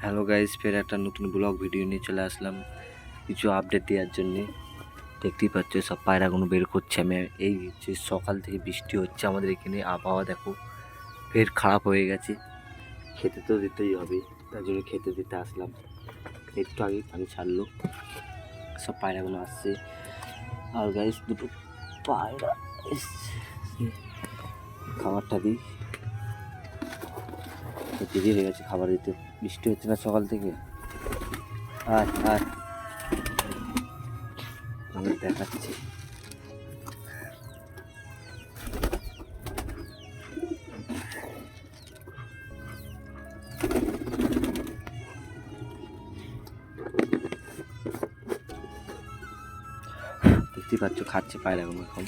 Hello guys, ফের একটা নতুন ব্লগ ভিডিও নিয়ে চলে আসলাম কিছু আপডেট দেওয়ার জন্যে। দেখতেই পাচ্ছ সব পায়রাগুলো বের করছে। আমি এই যে সকাল থেকে বৃষ্টি হচ্ছে আমাদের এখানে, আবহাওয়া দেখো ফের খারাপ হয়ে গেছে। খেতে তো দিতেই হবে, তার জন্য খেতে দিতে আসলাম। একটু আগে পানি ছাড়লো, সব পায়রাগুলো আসছে। আর গাইস দুটো পায়রা এসছে, খাবারটা দিই। দেরি হয়ে গেছে খাবার দিতে, বৃষ্টি হচ্ছে না সকাল থেকে। আর আর আমি দেখাচ্ছি। দেখতেই পাচ্ছ খাচ্ছে পায়রাগুলো। এখন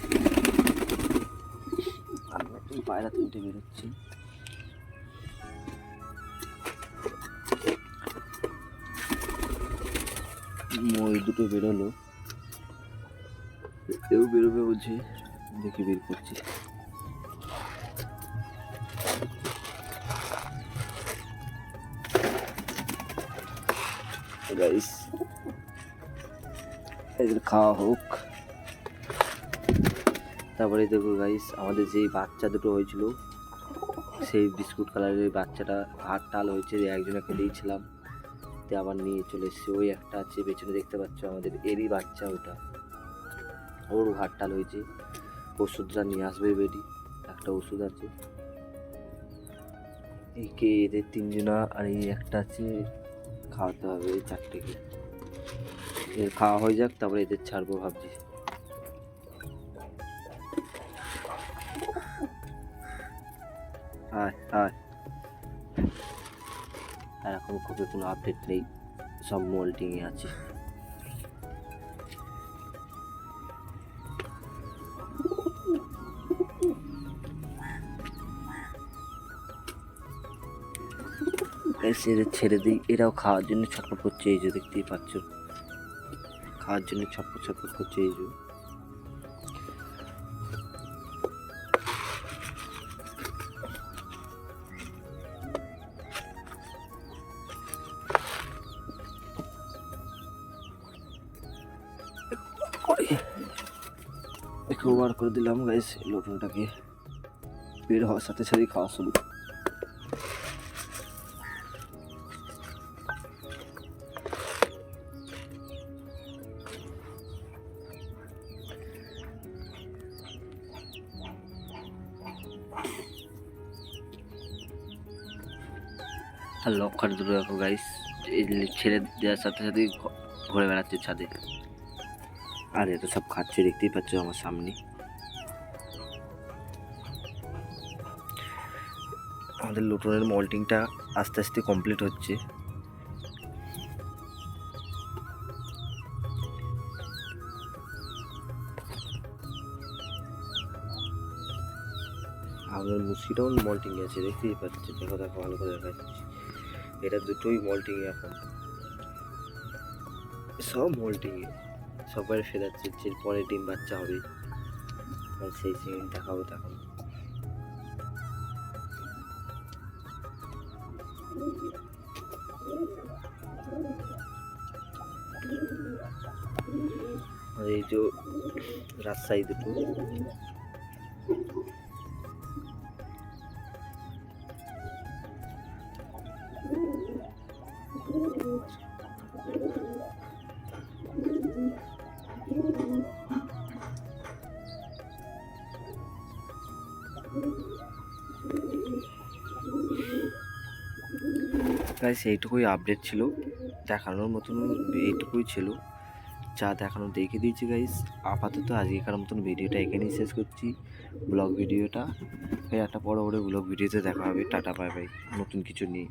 আমি একটু পায়রা তুলতে বেরোচ্ছি। ওই দুটো বেরোলো, এও বেরোবে বলছে, দেখে বের করছি। গাইস এদের খাওয়া হোক। তারপরে দেখো গাইস, আমাদের যেই বাচ্চা দুটো হয়েছিল, সেই বিস্কুট কালারের বাচ্চাটা হাত টাল হয়েছে, একজনকে দিয়েছিলাম, দিয়ে আবার নিয়ে চলে এসছে। ওই একটা আছে পেছনে দেখতে পাচ্ছ, আমাদের এরই বাচ্চা ওটা, ওর হাত টাল হয়েছে। ওষুধটা নিয়ে আসবে বেডি, একটা ওষুধ আছে। এই কে এদের তিনজনা, আর এই একটা আছে, খাওয়াতে হবে এই চারটেকে। এর খাওয়া হয়ে যাক, তারপরে এদের ছাড়বো ভাবছি। আর এখন খুবই কোনো আপডেট নেই, সব মোল্টিংয়ে আছে। এদের ছেড়ে দিই, এরাও খাওয়ার জন্য ছটফট করছে। এই যে দেখতেই পাচ্ছ, খাওয়ার জন্য ছটফট করছে। এই যে একটু ওভার করে দিলাম গাইস, লোটনটাকে বের হওয়ার সাথে সাথেই খাওয়া শুরু। আর লক্ষার দুটো দেখো গাইস, ছেড়ে দেওয়ার সাথে সাথেই ঘুরে বেড়াচ্ছে ছাদে। আর এটা সব খাচ্ছে, দেখতেই পাচ্ছ আমার সামনে। আমাদের লুটনের মল্টিংটা আস্তে আস্তে কমপ্লিট হচ্ছে। আমাদের মুসিটাও মল্টিং আছে, দেখতেই পাচ্ছি। দেখো ভালো করে দেখা যাচ্ছে, এটা দুটোই মল্টিং এখন, সব মল্টিং এ। সবাই ফেরাচ্ছে, পরে ডিম বাচ্চা হবে, সেই সিন দেখাবো তখন। আর এই যে রাজশাহী দুটো, গাইস এইটুকুই আপডেট ছিল, দেখানোর মতন এইটুকুই ছিল। যা দেখানো দেখে দিয়েছি গাইস। আপাতত আজকেকার মতন ভিডিওটা এখানেই শেষ করছি, ব্লগ ভিডিওটা। একটা বড় ব্লগ ভিডিওতে দেখা হবে। টাটা, বাই বাই, নতুন কিছু নিয়ে।